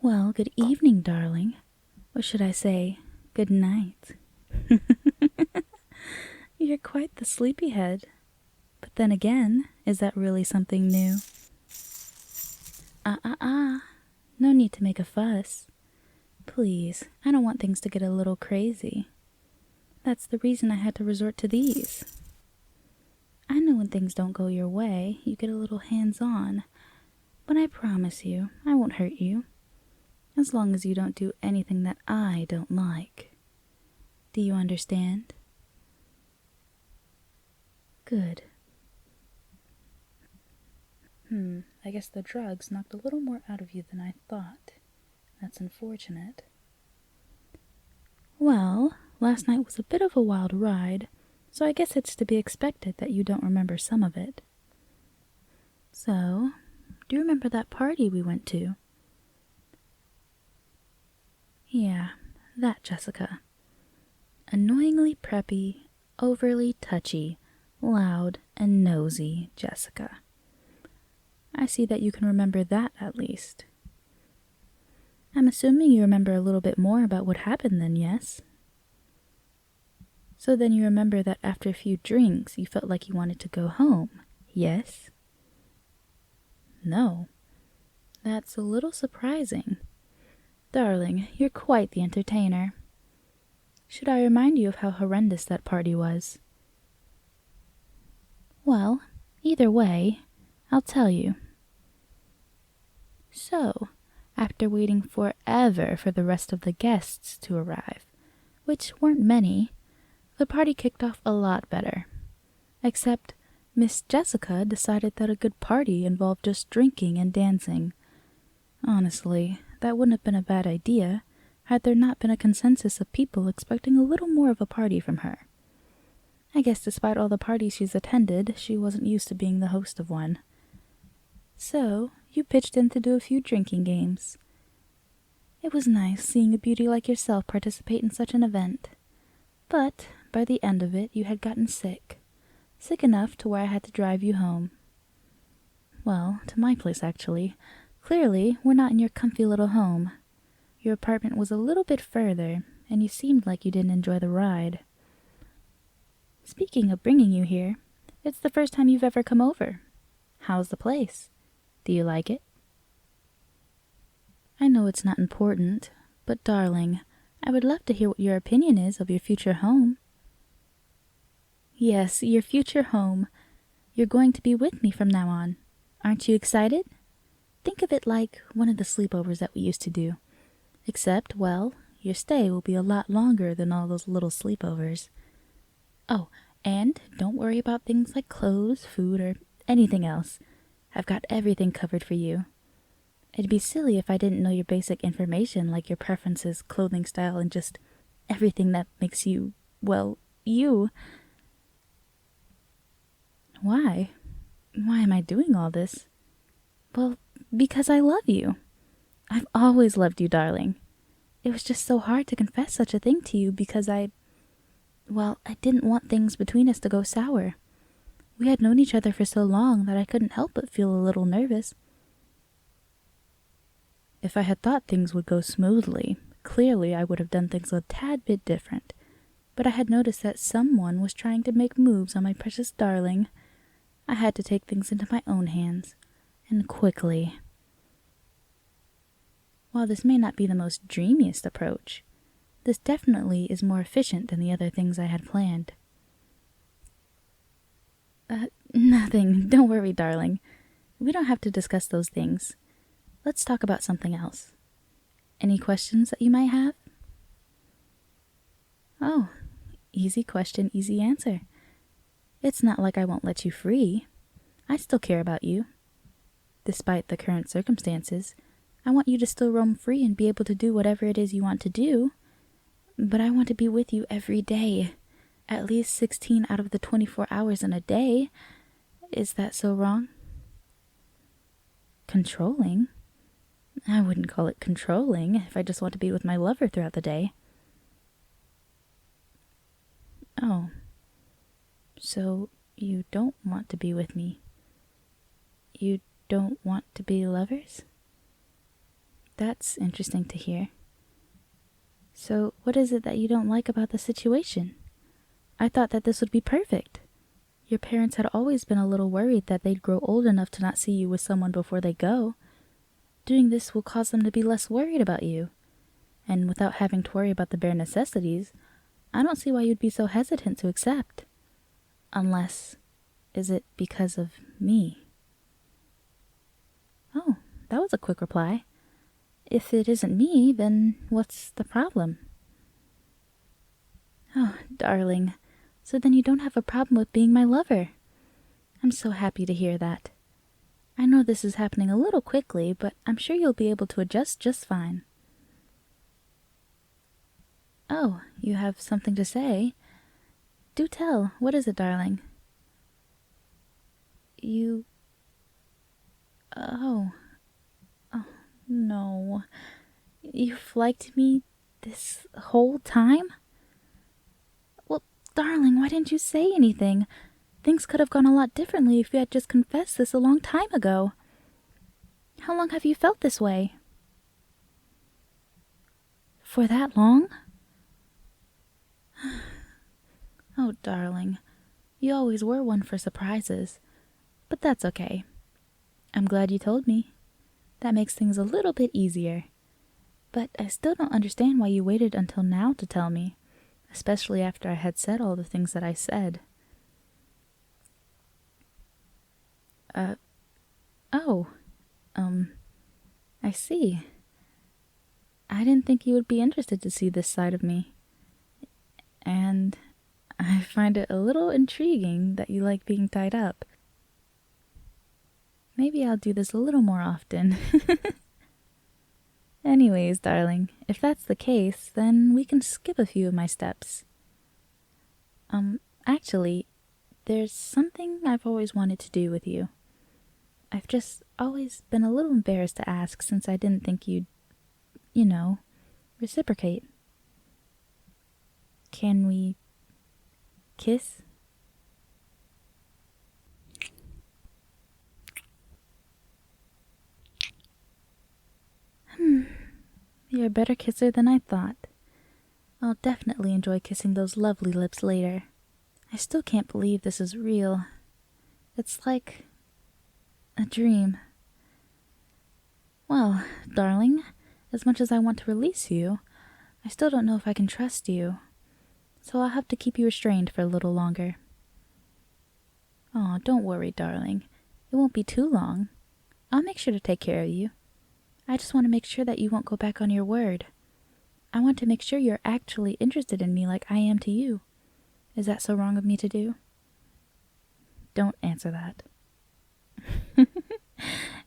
Well, good evening, darling. Or should I say, good night? You're quite the sleepyhead. But then again, is that really something new? No need to make a fuss. Please, I don't want things to get a little crazy. That's the reason I had to resort to these. I know when things don't go your way, you get a little hands-on. But I promise you, I won't hurt you. As long as you don't do anything that I don't like. Do you understand? Good. I guess the drugs knocked a little more out of you than I thought. That's unfortunate. Well, last night was a bit of a wild ride, so I guess it's to be expected that you don't remember some of it. So, do you remember that party we went to? Yeah, that Jessica. Annoyingly preppy, overly touchy, loud, and nosy Jessica. I see that you can remember that at least. I'm assuming you remember a little bit more about what happened then, yes? So then you remember that after a few drinks you felt like you wanted to go home, yes? No. That's a little surprising. Darling, you're quite the entertainer. Should I remind you of how horrendous that party was? Well, either way, I'll tell you. So, after waiting forever for the rest of the guests to arrive, which weren't many, the party kicked off a lot better. Except Miss Jessica decided that a good party involved just drinking and dancing. Honestly, that wouldn't have been a bad idea had there not been a consensus of people expecting a little more of a party from her. I guess despite all the parties she's attended, she wasn't used to being the host of one. So, you pitched in to do a few drinking games. It was nice seeing a beauty like yourself participate in such an event. But, by the end of it, you had gotten sick. Sick enough to where I had to drive you home. Well, to my place, actually. Clearly, we're not in your comfy little home. Your apartment was a little bit further, and you seemed like you didn't enjoy the ride. Speaking of bringing you here, it's the first time you've ever come over. How's the place? Do you like it? I know it's not important, but darling, I would love to hear what your opinion is of your future home. Yes, your future home. You're going to be with me from now on. Aren't you excited? Think of it like one of the sleepovers that we used to do. Except, well, your stay will be a lot longer than all those little sleepovers. Oh, and don't worry about things like clothes, food, or anything else. I've got everything covered for you. It'd be silly if I didn't know your basic information like your preferences, clothing style, and just everything that makes you, well, you. Why? Why am I doing all this? Well, because I love you. I've always loved you, darling. It was just so hard to confess such a thing to you because I didn't want things between us to go sour. We had known each other for so long that I couldn't help but feel a little nervous. If I had thought things would go smoothly, clearly I would have done things a tad bit different. But I had noticed that someone was trying to make moves on my precious darling. I had to take things into my own hands, and quickly. While this may not be the most dreamiest approach, this definitely is more efficient than the other things I had planned. Nothing. Don't worry, darling. We don't have to discuss those things. Let's talk about something else. Any questions that you might have? Oh, easy question, easy answer. It's not like I won't let you free. I still care about you. Despite the current circumstances, I want you to still roam free and be able to do whatever it is you want to do. But I want to be with you every day. At least 16 out of the 24 hours in a day. Is that so wrong? Controlling? I wouldn't call it controlling if I just want to be with my lover throughout the day. Oh. So you don't want to be with me? You don't want to be lovers? that's interesting to hear. So, what is it that you don't like about the situation? I thought that this would be perfect. Your parents had always been a little worried that they'd grow old enough to not see you with someone before they go. Doing this will cause them to be less worried about you. And without having to worry about the bare necessities, I don't see why you'd be so hesitant to accept. Unless, is it because of me? Oh, that was a quick reply. If it isn't me, then what's the problem? Oh, darling, so then you don't have a problem with being my lover. I'm so happy to hear that. I know this is happening a little quickly, but I'm sure you'll be able to adjust just fine. Oh, you have something to say? Do tell. What is it, darling? You... Oh, no. You've liked me this whole time? Well, darling, why didn't you say anything? Things could have gone a lot differently if you had just confessed this a long time ago. How long have you felt this way? For that long? Oh, darling, you always were one for surprises, but that's okay. I'm glad you told me. That makes things a little bit easier. But I still don't understand why you waited until now to tell me, especially after I had said all the things that I said. I see. I didn't think you would be interested to see this side of me. And I find it a little intriguing that you like being tied up. Maybe I'll do this a little more often. Anyways, darling, if that's the case, then we can skip a few of my steps. Actually, there's something I've always wanted to do with you. I've just always been a little embarrassed to ask since I didn't think you'd, reciprocate. Can we kiss? You're a better kisser than I thought. I'll definitely enjoy kissing those lovely lips later. I still can't believe this is real. It's like a dream. Well, darling, as much as I want to release you, I still don't know if I can trust you. So I'll have to keep you restrained for a little longer. Aw, don't worry, darling. It won't be too long. I'll make sure to take care of you. I just want to make sure that you won't go back on your word. I want to make sure you're actually interested in me like I am to you. Is that so wrong of me to do? Don't answer that.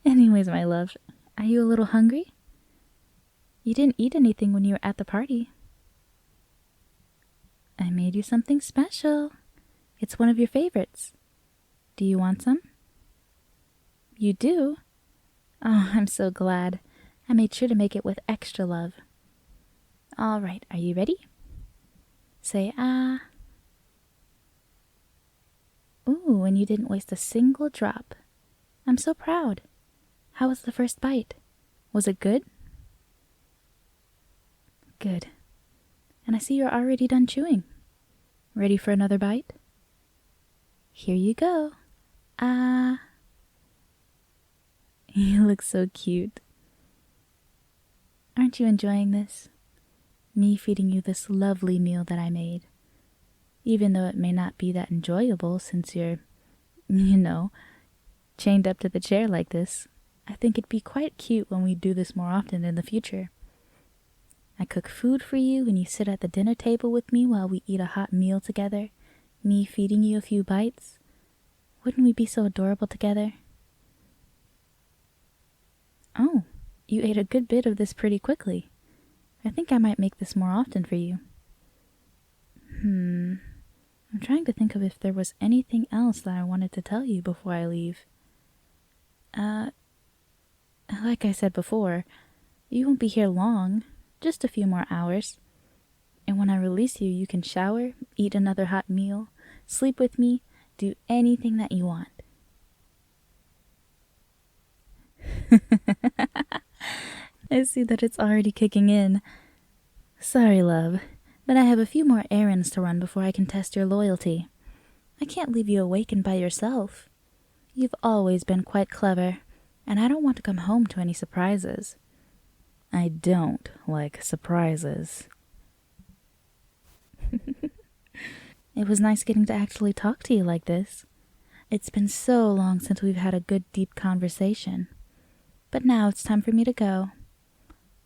Anyways, my love, are you a little hungry? You didn't eat anything when you were at the party. I made you something special. It's one of your favorites. Do you want some? You do? Oh, I'm so glad. I made sure to make it with extra love. All right, are you ready? Say ah. Ooh, and you didn't waste a single drop. I'm so proud. How was the first bite? Was it good? Good. And I see you're already done chewing. Ready for another bite? Here you go. Ah. You look so cute. Aren't you enjoying this? Me feeding you this lovely meal that I made. Even though it may not be that enjoyable since you're, chained up to the chair like this, I think it'd be quite cute when we do this more often in the future. I cook food for you and you sit at the dinner table with me while we eat a hot meal together, me feeding you a few bites. Wouldn't we be so adorable together? Oh, you ate a good bit of this pretty quickly. I think I might make this more often for you. I'm trying to think of if there was anything else that I wanted to tell you before I leave. Like I said before, you won't be here long, just a few more hours. And when I release you, you can shower, eat another hot meal, sleep with me, do anything that you want. I see that it's already kicking in. Sorry, love, but I have a few more errands to run before I can test your loyalty. I can't leave you awakened by yourself. You've always been quite clever, and I don't want to come home to any surprises. I don't like surprises. It was nice getting to actually talk to you like this. It's been so long since we've had a good deep conversation. But now it's time for me to go.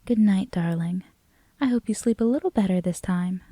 Good night, darling. I hope you sleep a little better this time.